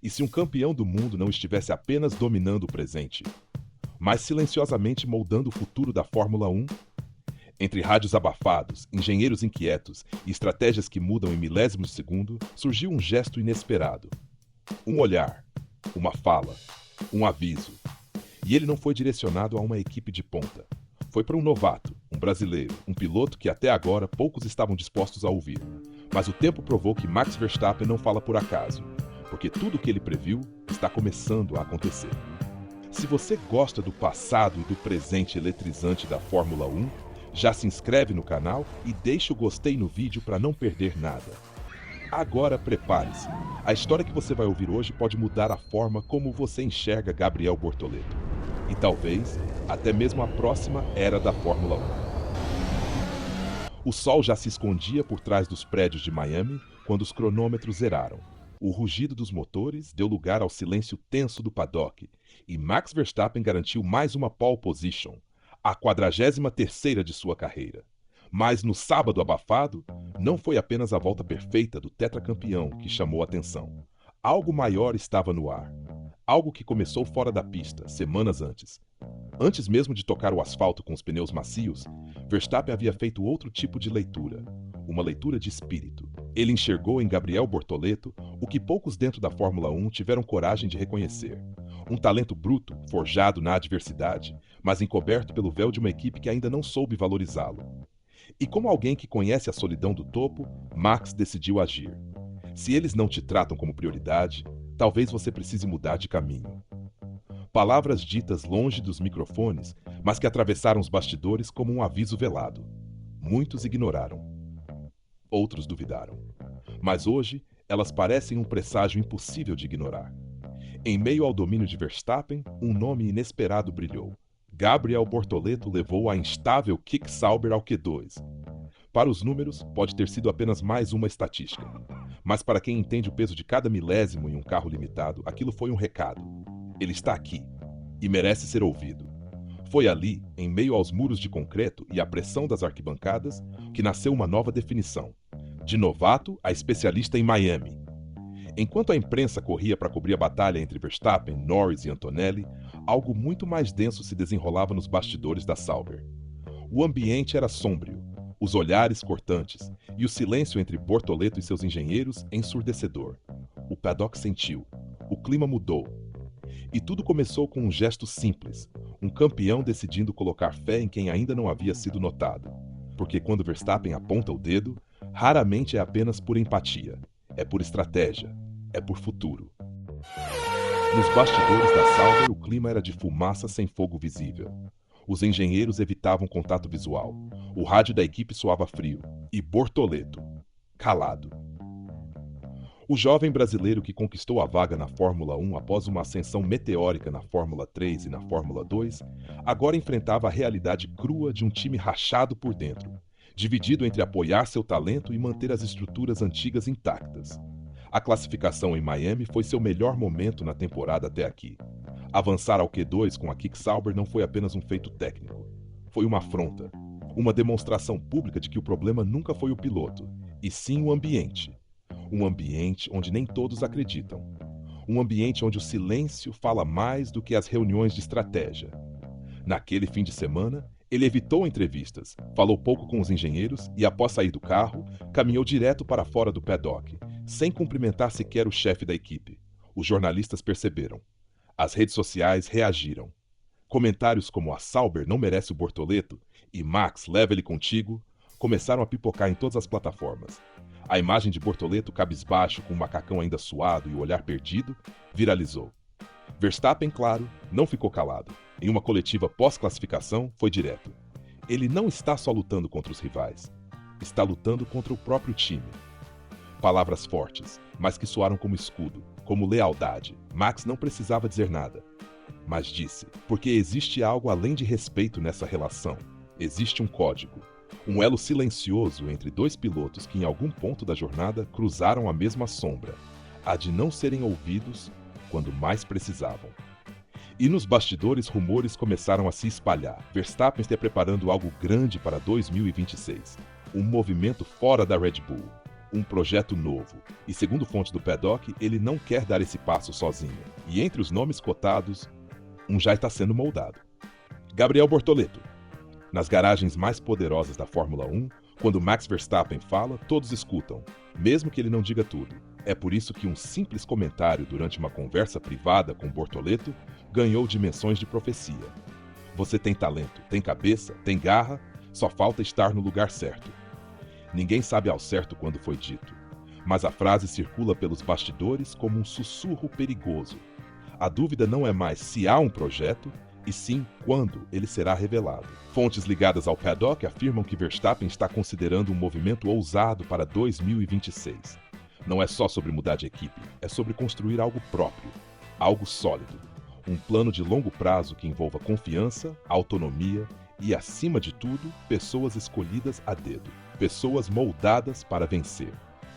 E se um campeão do mundo não estivesse apenas dominando o presente, mas silenciosamente moldando o futuro da Fórmula 1? Entre rádios abafados, engenheiros inquietos e estratégias que mudam em milésimos de segundo, surgiu um gesto inesperado. Um olhar, uma fala, um aviso. E ele não foi direcionado a uma equipe de ponta. Foi para um novato, um brasileiro, um piloto que até agora poucos estavam dispostos a ouvir. Mas o tempo provou que Max Verstappen não fala por acaso, porque tudo o que ele previu está começando a acontecer. Se você gosta do passado e do presente eletrizante da Fórmula 1, já se inscreve no canal e deixa o gostei no vídeo para não perder nada. Agora prepare-se. A história que você vai ouvir hoje pode mudar a forma como você enxerga Gabriel Bortoleto. E talvez até mesmo a próxima era da Fórmula 1. O sol já se escondia por trás dos prédios de Miami quando os cronômetros zeraram. O rugido dos motores deu lugar ao silêncio tenso do paddock e Max Verstappen garantiu mais uma pole position, a 43ª de sua carreira. Mas no sábado abafado, não foi apenas a volta perfeita do tetracampeão que chamou a atenção. Algo maior estava no ar. Algo que começou fora da pista, semanas antes. Antes mesmo de tocar o asfalto com os pneus macios, Verstappen havia feito outro tipo de leitura. Uma leitura de espírito. Ele enxergou em Gabriel Bortoleto o que poucos dentro da Fórmula 1 tiveram coragem de reconhecer. Um talento bruto, forjado na adversidade, mas encoberto pelo véu de uma equipe que ainda não soube valorizá-lo. E como alguém que conhece a solidão do topo, Max decidiu agir. Se eles não te tratam como prioridade, talvez você precise mudar de caminho. Palavras ditas longe dos microfones, mas que atravessaram os bastidores como um aviso velado. Muitos ignoraram. Outros duvidaram. Mas hoje, elas parecem um presságio impossível de ignorar. Em meio ao domínio de Verstappen, um nome inesperado brilhou. Gabriel Bortoleto levou a instável Kick Sauber ao Q2. Para os números, pode ter sido apenas mais uma estatística. Mas para quem entende o peso de cada milésimo em um carro limitado, aquilo foi um recado. Ele está aqui e merece ser ouvido. Foi ali, em meio aos muros de concreto e à pressão das arquibancadas, que nasceu uma nova definição. De novato a especialista em Miami. Enquanto a imprensa corria para cobrir a batalha entre Verstappen, Norris e Antonelli, algo muito mais denso se desenrolava nos bastidores da Sauber. O ambiente era sombrio, os olhares cortantes e o silêncio entre Bortoleto e seus engenheiros ensurdecedor. O paddock sentiu. O clima mudou. E tudo começou com um gesto simples, um campeão decidindo colocar fé em quem ainda não havia sido notado. Porque quando Verstappen aponta o dedo, raramente é apenas por empatia, é por estratégia, é por futuro. Nos bastidores da Sauber, o clima era de fumaça sem fogo visível. Os engenheiros evitavam contato visual. O rádio da equipe soava frio. E Bortoleto, calado. O jovem brasileiro que conquistou a vaga na Fórmula 1 após uma ascensão meteórica na Fórmula 3 e na Fórmula 2, agora enfrentava a realidade crua de um time rachado por dentro, dividido entre apoiar seu talento e manter as estruturas antigas intactas. A classificação em Miami foi seu melhor momento na temporada até aqui. Avançar ao Q2 com a Kick Sauber não foi apenas um feito técnico. Foi uma afronta, uma demonstração pública de que o problema nunca foi o piloto, e sim o ambiente. Um ambiente onde nem todos acreditam. Um ambiente onde o silêncio fala mais do que as reuniões de estratégia. Naquele fim de semana, ele evitou entrevistas, falou pouco com os engenheiros e, após sair do carro, caminhou direto para fora do paddock, sem cumprimentar sequer o chefe da equipe. Os jornalistas perceberam. As redes sociais reagiram. Comentários como "a Sauber não merece o Bortoleto" e "Max, leva ele contigo" começaram a pipocar em todas as plataformas. A imagem de Bortoleto cabisbaixo, com o macacão ainda suado e o olhar perdido, viralizou. Verstappen, claro, não ficou calado. Em uma coletiva pós-classificação, foi direto. Ele não está só lutando contra os rivais. Está lutando contra o próprio time. Palavras fortes, mas que soaram como escudo, como lealdade. Max não precisava dizer nada. Mas disse, porque existe algo além de respeito nessa relação. Existe um código. Um elo silencioso entre dois pilotos que em algum ponto da jornada cruzaram a mesma sombra. A de não serem ouvidos quando mais precisavam. E nos bastidores, rumores começaram a se espalhar. Verstappen está preparando algo grande para 2026. Um movimento fora da Red Bull. um projeto novo. E segundo fontes do paddock, ele não quer dar esse passo sozinho. E entre os nomes cotados, um já está sendo moldado. Gabriel Bortoleto. Nas garagens mais poderosas da Fórmula 1, quando Max Verstappen fala, todos escutam, mesmo que ele não diga tudo. É por isso que um simples comentário durante uma conversa privada com Bortoleto ganhou dimensões de profecia. Você tem talento, tem cabeça, tem garra, só falta estar no lugar certo. Ninguém sabe ao certo quando foi dito, mas a frase circula pelos bastidores como um sussurro perigoso. A dúvida não é mais se há um projeto, e sim quando ele será revelado. Fontes ligadas ao paddock afirmam que Verstappen está considerando um movimento ousado para 2026. Não é só sobre mudar de equipe, é sobre construir algo próprio, algo sólido. Um plano de longo prazo que envolva confiança, autonomia e, acima de tudo, pessoas escolhidas a dedo. Pessoas moldadas para vencer.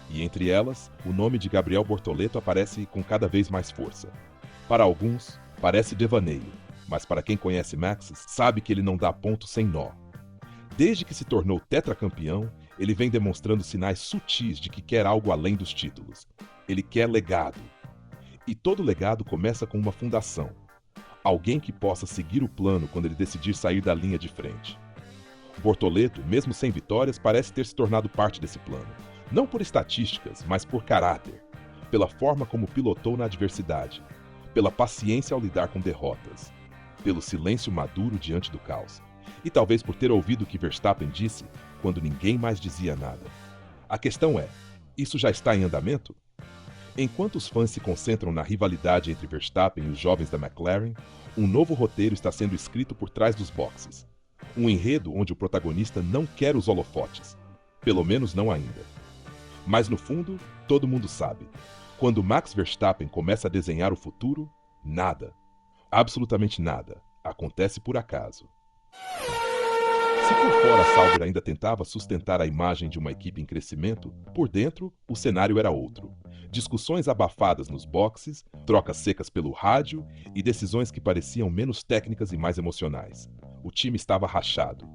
E entre elas, o nome de Gabriel Bortoleto aparece com cada vez mais força. Para alguns, parece devaneio, mas para quem conhece Max, sabe que ele não dá ponto sem nó. Desde que se tornou tetracampeão, ele vem demonstrando sinais sutis de que quer algo além dos títulos. Ele quer legado. E todo legado começa com uma fundação. Alguém que possa seguir o plano quando ele decidir sair da linha de frente. Bortoleto, mesmo sem vitórias, parece ter se tornado parte desse plano. Não por estatísticas, mas por caráter. Pela forma como pilotou na adversidade. Pela paciência ao lidar com derrotas. Pelo silêncio maduro diante do caos. E talvez por ter ouvido o que Verstappen disse quando ninguém mais dizia nada. A questão é, isso já está em andamento? Enquanto os fãs se concentram na rivalidade entre Verstappen e os jovens da McLaren, um novo roteiro está sendo escrito por trás dos boxes. Um enredo onde o protagonista não quer os holofotes. Pelo menos não ainda. Mas no fundo, todo mundo sabe. Quando Max Verstappen começa a desenhar o futuro, nada, absolutamente nada, acontece por acaso. Se por fora Sauber ainda tentava sustentar a imagem de uma equipe em crescimento, por dentro o cenário era outro. Discussões abafadas nos boxes, trocas secas pelo rádio e decisões que pareciam menos técnicas e mais emocionais. O time estava rachado.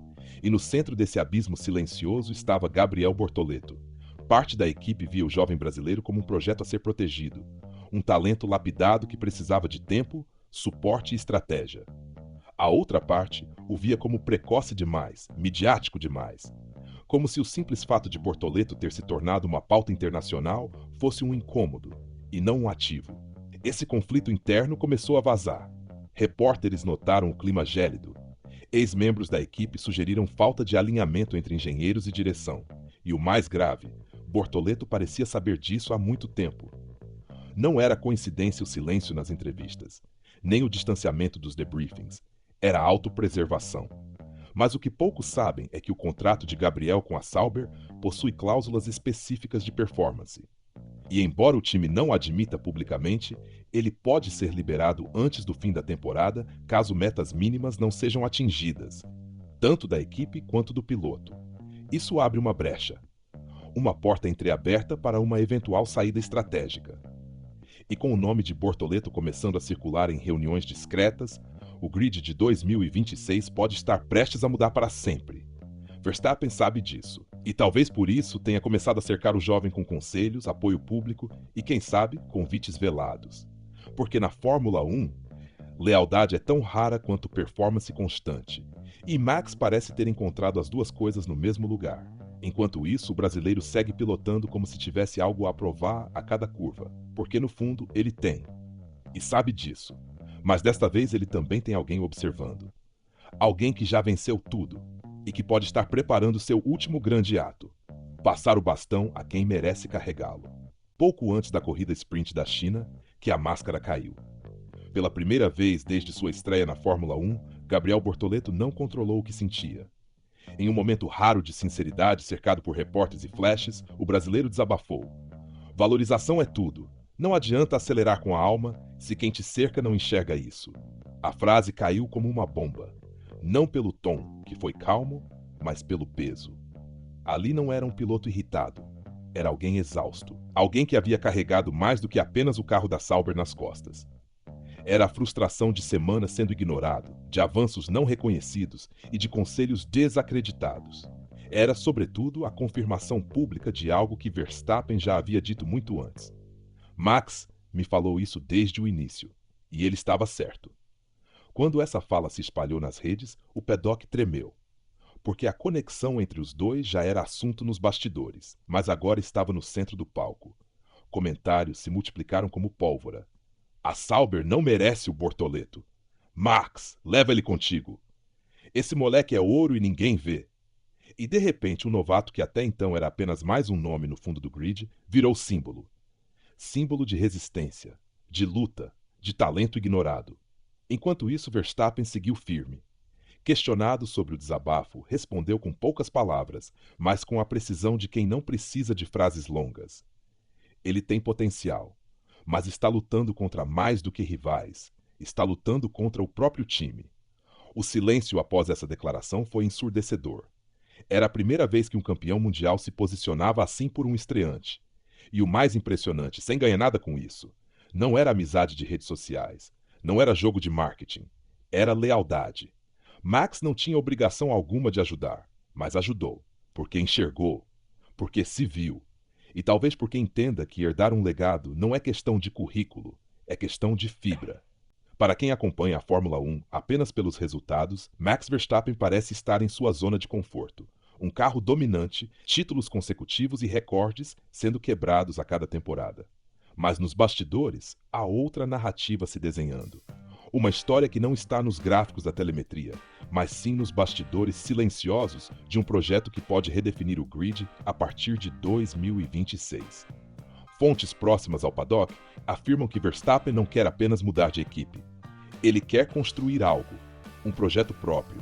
E no centro desse abismo silencioso estava Gabriel Bortoleto. Parte da equipe via o jovem brasileiro como um projeto a ser protegido. Um talento lapidado que precisava de tempo, suporte e estratégia. A outra parte o via como precoce demais, midiático demais. Como se o simples fato de Bortoleto ter se tornado uma pauta internacional fosse um incômodo, e não um ativo. Esse conflito interno começou a vazar. Repórteres notaram o clima gélido. Ex-membros da equipe sugeriram falta de alinhamento entre engenheiros e direção. E o mais grave, Bortoleto parecia saber disso há muito tempo. Não era coincidência o silêncio nas entrevistas, nem o distanciamento dos debriefings. Era autopreservação. Mas o que poucos sabem é que o contrato de Gabriel com a Sauber possui cláusulas específicas de performance. E embora o time não admita publicamente, ele pode ser liberado antes do fim da temporada caso metas mínimas não sejam atingidas, tanto da equipe quanto do piloto. Isso abre uma brecha, uma porta entreaberta para uma eventual saída estratégica. E com o nome de Bortoleto começando a circular em reuniões discretas, o grid de 2026 pode estar prestes a mudar para sempre. Verstappen sabe disso, e talvez por isso tenha começado a cercar o jovem com conselhos, apoio público e, quem sabe, convites velados. Porque na Fórmula 1, lealdade é tão rara quanto performance constante. E Max parece ter encontrado as duas coisas no mesmo lugar. Enquanto isso, o brasileiro segue pilotando como se tivesse algo a provar a cada curva, porque no fundo ele tem. E sabe disso. Mas desta vez ele também tem alguém observando. Alguém que já venceu tudo e que pode estar preparando seu último grande ato. Passar o bastão a quem merece carregá-lo. Pouco antes da corrida sprint da China, que a máscara caiu. Pela primeira vez desde sua estreia na Fórmula 1, Gabriel Bortoleto não controlou o que sentia. Em um momento raro de sinceridade, cercado por repórteres e flashes, o brasileiro desabafou. Valorização é tudo. Não adianta acelerar com a alma se quem te cerca não enxerga isso. A frase caiu como uma bomba. Não pelo tom, que foi calmo, mas pelo peso. Ali não era um piloto irritado. Era alguém exausto. Alguém que havia carregado mais do que apenas o carro da Sauber nas costas. Era a frustração de semanas sendo ignorado, de avanços não reconhecidos e de conselhos desacreditados. Era, sobretudo, a confirmação pública de algo que Verstappen já havia dito muito antes. Max me falou isso desde o início, e ele estava certo. Quando essa fala se espalhou nas redes, o paddock tremeu, porque a conexão entre os dois já era assunto nos bastidores, mas agora estava no centro do palco. Comentários se multiplicaram como pólvora. A Sauber não merece o Bortoleto. Max, leva ele contigo. Esse moleque é ouro e ninguém vê. E de repente um novato que até então era apenas mais um nome no fundo do grid, virou símbolo. Símbolo de resistência, de luta, de talento ignorado. Enquanto isso, Verstappen seguiu firme. Questionado sobre o desabafo, respondeu com poucas palavras, mas com a precisão de quem não precisa de frases longas. Ele tem potencial, mas está lutando contra mais do que rivais. Está lutando contra o próprio time. O silêncio após essa declaração foi ensurdecedor. Era a primeira vez que um campeão mundial se posicionava assim por um estreante. E o mais impressionante, sem ganhar nada com isso, não era amizade de redes sociais, não era jogo de marketing, era lealdade. Max não tinha obrigação alguma de ajudar, mas ajudou, porque enxergou, porque se viu, e talvez porque entenda que herdar um legado não é questão de currículo, é questão de fibra. Para quem acompanha a Fórmula 1 apenas pelos resultados, Max Verstappen parece estar em sua zona de conforto. Um carro dominante, títulos consecutivos e recordes sendo quebrados a cada temporada. Mas nos bastidores, há outra narrativa se desenhando. Uma história que não está nos gráficos da telemetria, mas sim nos bastidores silenciosos de um projeto que pode redefinir o grid a partir de 2026. Fontes próximas ao paddock afirmam que Verstappen não quer apenas mudar de equipe. Ele quer construir algo, um projeto próprio,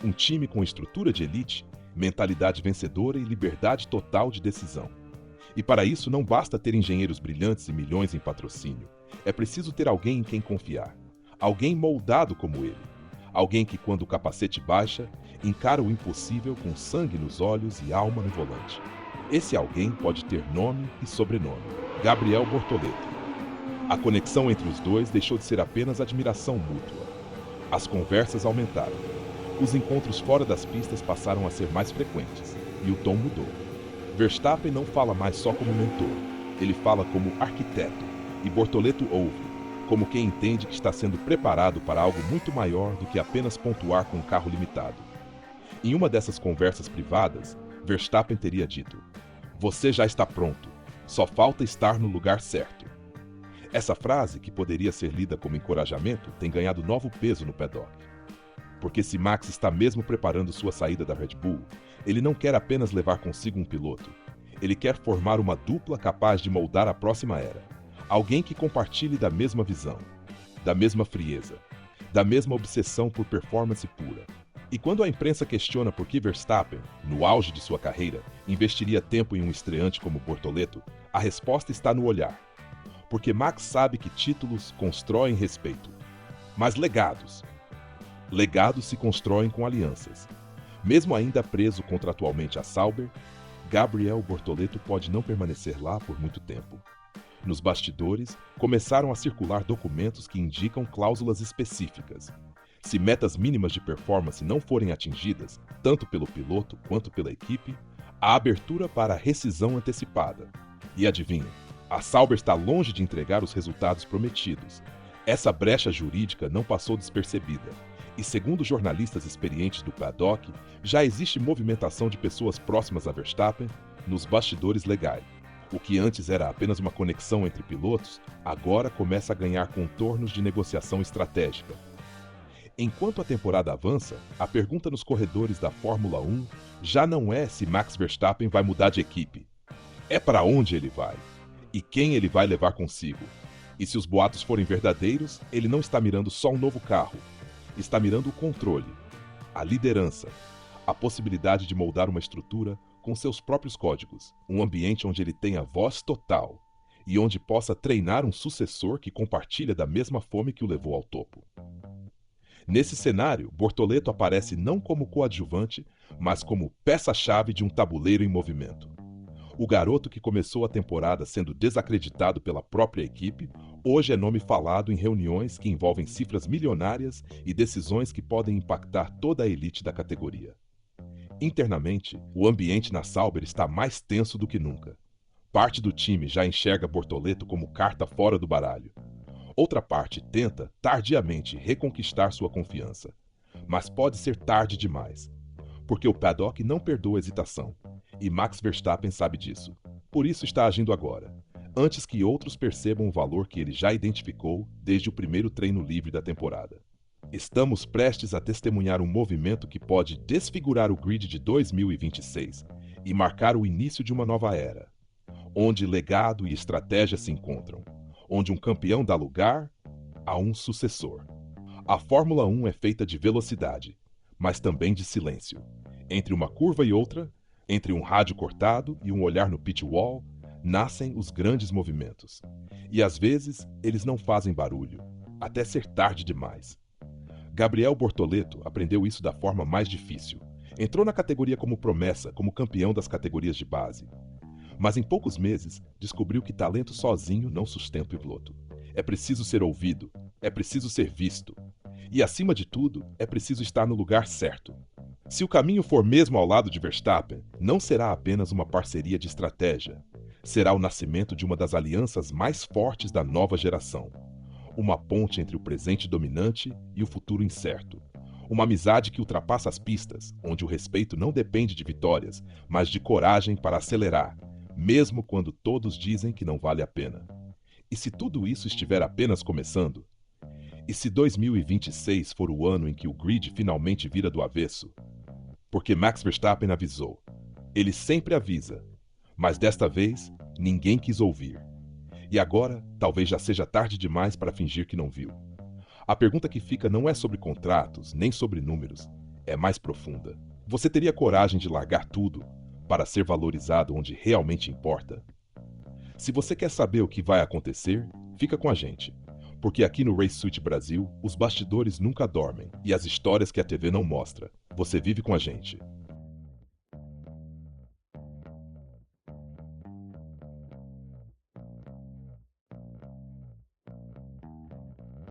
um time com estrutura de elite, mentalidade vencedora e liberdade total de decisão. E para isso não basta ter engenheiros brilhantes e milhões em patrocínio. É preciso ter alguém em quem confiar. Alguém moldado como ele. Alguém que, quando o capacete baixa, encara o impossível com sangue nos olhos e alma no volante. Esse alguém pode ter nome e sobrenome: Gabriel Bortoleto. A conexão entre os dois deixou de ser apenas admiração mútua. As conversas aumentaram. Os encontros fora das pistas passaram a ser mais frequentes, e o tom mudou. Verstappen não fala mais só como mentor, ele fala como arquiteto, e Bortoleto ouve, como quem entende que está sendo preparado para algo muito maior do que apenas pontuar com um carro limitado. Em uma dessas conversas privadas, Verstappen teria dito: "Você já está pronto, só falta estar no lugar certo." Essa frase, que poderia ser lida como encorajamento, tem ganhado novo peso no paddock. Porque se Max está mesmo preparando sua saída da Red Bull, ele não quer apenas levar consigo um piloto. Ele quer formar uma dupla capaz de moldar a próxima era. Alguém que compartilhe da mesma visão, da mesma frieza, da mesma obsessão por performance pura. E quando a imprensa questiona por que Verstappen, no auge de sua carreira, investiria tempo em um estreante como Bortoleto, a resposta está no olhar. Porque Max sabe que títulos constroem respeito, mas legados se constroem com alianças. Mesmo ainda preso contratualmente a Sauber, Gabriel Bortoleto pode não permanecer lá por muito tempo. Nos bastidores, começaram a circular documentos que indicam cláusulas específicas. Se metas mínimas de performance não forem atingidas, tanto pelo piloto quanto pela equipe, há abertura para rescisão antecipada. E adivinha, a Sauber está longe de entregar os resultados prometidos. Essa brecha jurídica não passou despercebida. E segundo jornalistas experientes do paddock, já existe movimentação de pessoas próximas a Verstappen nos bastidores legais. O que antes era apenas uma conexão entre pilotos, agora começa a ganhar contornos de negociação estratégica. Enquanto a temporada avança, a pergunta nos corredores da Fórmula 1 já não é se Max Verstappen vai mudar de equipe. É para onde ele vai e quem ele vai levar consigo. E se os boatos forem verdadeiros, ele não está mirando só um novo carro. Está mirando o controle, a liderança, a possibilidade de moldar uma estrutura com seus próprios códigos, um ambiente onde ele tenha voz total e onde possa treinar um sucessor que compartilha da mesma fome que o levou ao topo. Nesse cenário, Bortoleto aparece não como coadjuvante, mas como peça-chave de um tabuleiro em movimento. O garoto que começou a temporada sendo desacreditado pela própria equipe, hoje é nome falado em reuniões que envolvem cifras milionárias e decisões que podem impactar toda a elite da categoria. Internamente, o ambiente na Sauber está mais tenso do que nunca. Parte do time já enxerga Bortoleto como carta fora do baralho. Outra parte tenta, tardiamente, reconquistar sua confiança. Mas pode ser tarde demais. Porque o paddock não perdoa hesitação. E Max Verstappen sabe disso. Por isso está agindo agora, antes que outros percebam o valor que ele já identificou desde o primeiro treino livre da temporada. Estamos prestes a testemunhar um movimento que pode desfigurar o grid de 2026 e marcar o início de uma nova era, onde legado e estratégia se encontram, onde um campeão dá lugar a um sucessor. A Fórmula 1 é feita de velocidade, mas também de silêncio. Entre uma curva e outra, entre um rádio cortado e um olhar no pit wall, nascem os grandes movimentos. E às vezes eles não fazem barulho, até ser tarde demais. Gabriel Bortoleto aprendeu isso da forma mais difícil. Entrou na categoria como promessa, como campeão das categorias de base. Mas em poucos meses, descobriu que talento sozinho não sustenta o piloto. É preciso ser ouvido, é preciso ser visto. E, acima de tudo, é preciso estar no lugar certo. Se o caminho for mesmo ao lado de Verstappen, não será apenas uma parceria de estratégia. Será o nascimento de uma das alianças mais fortes da nova geração. Uma ponte entre o presente dominante e o futuro incerto. Uma amizade que ultrapassa as pistas, onde o respeito não depende de vitórias, mas de coragem para acelerar, mesmo quando todos dizem que não vale a pena. E se tudo isso estiver apenas começando? E se 2026 for o ano em que o grid finalmente vira do avesso? Porque Max Verstappen avisou. Ele sempre avisa, mas desta vez ninguém quis ouvir. E agora, talvez já seja tarde demais para fingir que não viu. A pergunta que fica não é sobre contratos, nem sobre números. É mais profunda. Você teria coragem de largar tudo para ser valorizado onde realmente importa? Se você quer saber o que vai acontecer, fica com a gente. Porque aqui no Race Suite Brasil, os bastidores nunca dormem. E as histórias que a TV não mostra, você vive com a gente.